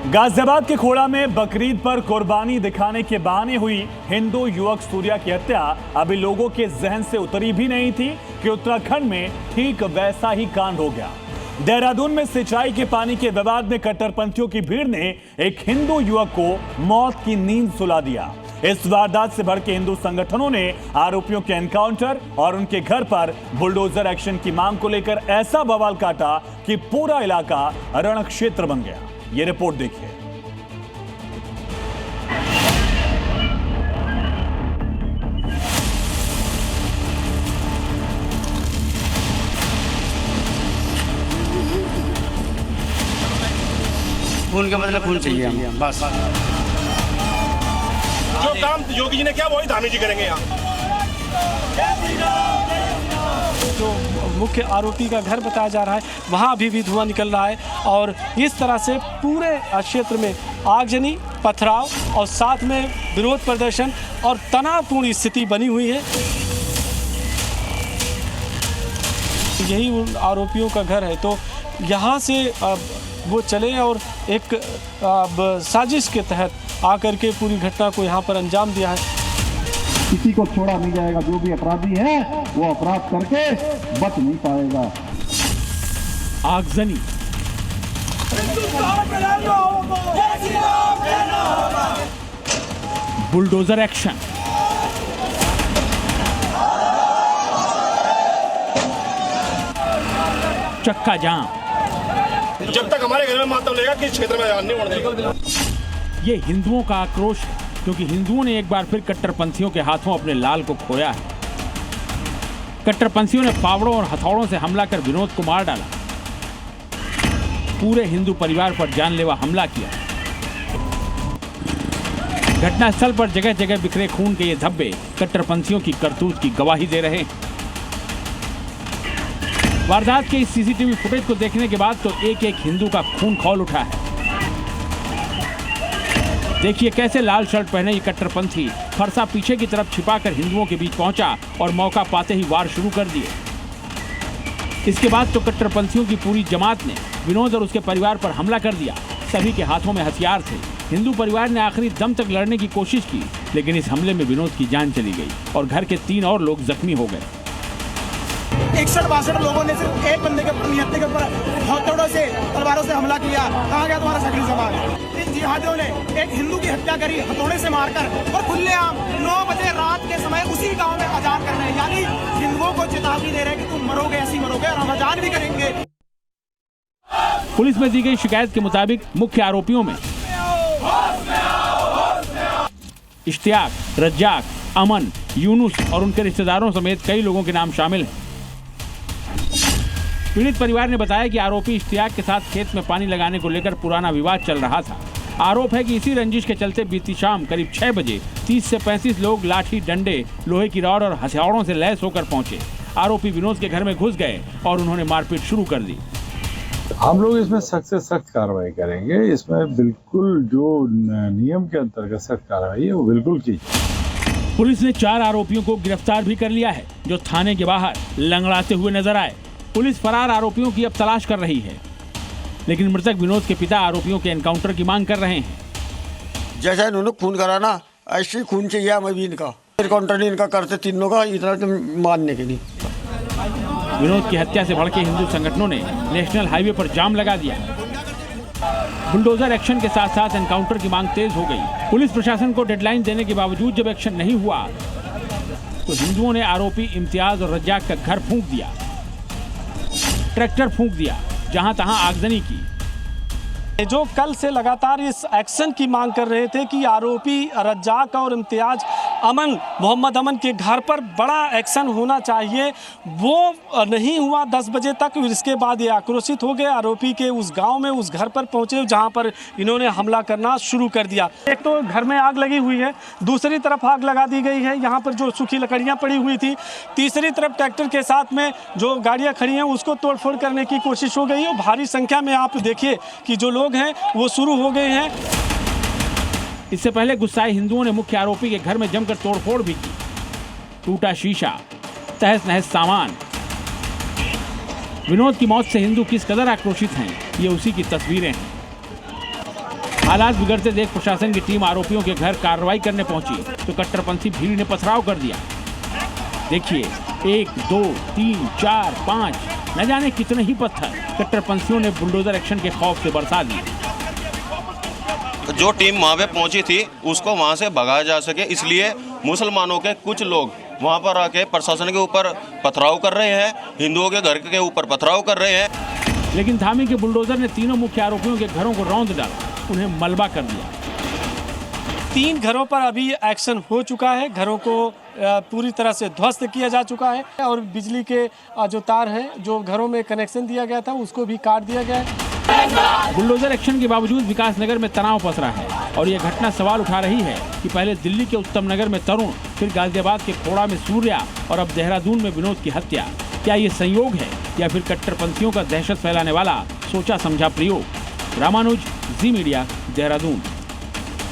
गाजियाबाद के खोड़ा में बकरीद पर कुर्बानी दिखाने के बहाने हुई हिंदू युवक सूर्या की हत्या अभी लोगों के जहन से उतरी भी नहीं थी कि उत्तराखंड में ठीक वैसा ही कांड हो गया। देहरादून में सिंचाई के पानी के विवाद में कट्टरपंथियों की भीड़ ने एक हिंदू युवक को मौत की नींद सुला दिया। इस वारदात से भड़के हिंदू संगठनों ने आरोपियों के एनकाउंटर और उनके घर पर बुलडोजर एक्शन की मांग को लेकर ऐसा बवाल काटा कि पूरा इलाका रण क्षेत्र बन गया। ये रिपोर्ट देखिए। खून के बदले खून चाहिए हमें, बस। जो काम योगी जी ने किया वही धामी जी करेंगे यहाँ। जो मुख्य आरोपी का घर बताया जा रहा है वहाँ अभी भी धुआं निकल रहा है और इस तरह से पूरे क्षेत्र में आगजनी, पथराव और साथ में विरोध प्रदर्शन और तनावपूर्ण स्थिति बनी हुई है। यही उन आरोपियों का घर है, तो यहाँ से वो चले और एक साजिश के तहत आकर के पूरी घटना को यहाँ पर अंजाम दिया है। किसी को छोड़ा नहीं जाएगा। जो भी अपराधी है वो अपराध करके बच नहीं पाएगा। आगजनी, बुलडोजर एक्शन, चक्का जाम। जब तक हमारे घर में मातम लेगा कि क्षेत्र में आजाद नहीं होने देगा। ये हिंदुओं का आक्रोश है क्योंकि हिंदुओं ने एक बार फिर कट्टरपंथियों के हाथों अपने लाल को खोया है। कट्टरपंथियों ने फावड़ों और हथौड़ों से हमला कर विनोद को मार डाला। पूरे हिंदू परिवार पर जानलेवा हमला किया। घटनास्थल पर जगह जगह बिखरे खून के ये धब्बे कट्टरपंथियों की करतूत की गवाही दे रहे हैं। वारदात के इस सीसीटीवी फुटेज को देखने के बाद तो एक एक हिंदू का खून खौल उठा है। देखिए कैसे लाल शर्ट पहने ये कट्टरपंथी फरसा पीछे की तरफ छिपाकर हिंदुओं के बीच पहुंचा और मौका पाते ही वार शुरू कर दिए। इसके बाद तो कट्टरपंथियों की पूरी जमात ने विनोद और उसके परिवार पर हमला कर दिया। सभी के हाथों में हथियार थे। हिंदू परिवार ने आखिरी दम तक लड़ने की कोशिश की, लेकिन इस हमले में विनोद की जान चली गई और घर के 3 और लोग जख्मी हो गए। 61-62 लोगों ने सिर्फ एक बंदे के निहत्थे के ऊपर हथौड़ों से, तलवारों से हमला किया। कहाँ गया तुम्हारा सकरी समाज? इन जिहादियों ने एक हिंदू की हत्या करी हथौड़े से मारकर और खुलेआम 9 बजे रात के समय उसी गांव में अजान कर रहे हैं। यानी हिंदुओं को चेतावनी दे रहे हैं कि तुम मरोगे, ऐसी मरोगे और हम अजान भी करेंगे। पुलिस में दी गई शिकायत के मुताबिक मुख्य आरोपियों में इश्तियाक, रज्जाक, अमन, यूनुस और उनके रिश्तेदारों समेत कई लोगों के नाम शामिल हैं। पीड़ित परिवार ने बताया कि आरोपी इश्तियाक के साथ खेत में पानी लगाने को लेकर पुराना विवाद चल रहा था। आरोप है कि इसी रंजिश के चलते बीती शाम करीब 6 बजे 30 से 35 लोग लाठी, डंडे, लोहे की रॉड और हथियारों से लैस होकर पहुंचे। आरोपी विनोद के घर में घुस गए और उन्होंने मारपीट शुरू कर दी। हम लोग इसमें सख्त से सख्त कार्रवाई करेंगे। इसमें बिल्कुल जो नियम के अंतर्गत सख्त कार्रवाई है वो बिल्कुल की। पुलिस ने 4 आरोपियों को गिरफ्तार भी कर लिया है जो थाने के बाहर लंगड़ाते हुए नजर आए। पुलिस फरार आरोपियों की अब तलाश कर रही है, लेकिन मृतक विनोद के पिता आरोपियों के एनकाउंटर की मांग कर रहे हैं। जैसा इन्होंने खून करा ना, ऐसे खून चाहिए हमें भी इनका। एनकाउंटर नहीं इनका करते तीनों का, इतना तो मानने के नहीं। विनोद की हत्या से भड़के हिंदू संगठनों ने नेशनल हाईवे पर जाम लगा दिया। बुलडोजर एक्शन के साथ साथ एनकाउंटर की मांग तेज हो गई। पुलिस प्रशासन को डेडलाइन देने के बावजूद जब एक्शन नहीं हुआ तो हिंदुओं ने आरोपी इम्तियाज और रज्जाक का घर फूंक दिया, ट्रैक्टर फूंक दिया, जहां तहां आगजनी की। जो कल से लगातार इस एक्शन की मांग कर रहे थे कि आरोपी रज्जाक और इम्तियाज मोहम्मद अमन के घर पर बड़ा एक्शन होना चाहिए, वो नहीं हुआ 10 बजे तक। इसके बाद ये आक्रोशित हो गए, आरोपी के उस गांव में उस घर पर पहुंचे जहां पर इन्होंने हमला करना शुरू कर दिया। एक तो घर में आग लगी हुई है, दूसरी तरफ आग लगा दी गई है यहाँ पर जो सूखी लकड़ियाँ पड़ी हुई थी, तीसरी तरफ ट्रैक्टर के साथ में जो गाड़ियाँ खड़ी हैं उसको तोड़फोड़ करने की कोशिश हो गई है। भारी संख्या में आप देखिए कि जो लोग हैं वो शुरू हो गए हैं। इससे पहले गुस्साए हिंदुओं ने मुख्य आरोपी के घर में जमकर तोड़फोड़ भी की। टूटा शीशा, तहस नहस सामान। विनोद की मौत से हिंदू किस कदर आक्रोशित हैं, ये उसी की तस्वीरें हैं। हालात बिगड़ते देख प्रशासन की टीम आरोपियों के घर कार्रवाई करने पहुंची तो कट्टरपंथी भीड़ ने पथराव कर दिया। देखिए 1, 2, 3, 4, 5 न जाने कितने ही पत्थर कट्टरपंथियों ने बुलडोजर एक्शन के खौफ से बरसा दिए। जो टीम वहाँ पे पहुंची थी उसको वहाँ से भगाया जा सके, इसलिए मुसलमानों के कुछ लोग वहाँ पर आके प्रशासन के ऊपर पथराव कर रहे हैं, हिंदुओं के घर के ऊपर पथराव कर रहे हैं। लेकिन धामी के बुलडोजर ने तीनों मुख्य आरोपियों के घरों को रौंद डाला, उन्हें मलबा कर दिया। 3 घरों पर अभी एक्शन हो चुका है, घरों को पूरी तरह से ध्वस्त किया जा चुका है और बिजली के जो तार हैं जो घरों में कनेक्शन दिया गया था उसको भी काट दिया गया है। बुलडोजर एक्शन के बावजूद विकासनगर में तनाव पसरा है और ये घटना सवाल उठा रही है कि पहले दिल्ली के उत्तम नगर में तरुण, फिर गाजियाबाद के खोड़ा में सूर्या और अब देहरादून में विनोद की हत्या। क्या ये संयोग है या फिर कट्टरपंथियों का दहशत फैलाने वाला सोचा समझा प्रयोग? रामानुज, जी मीडिया, देहरादून।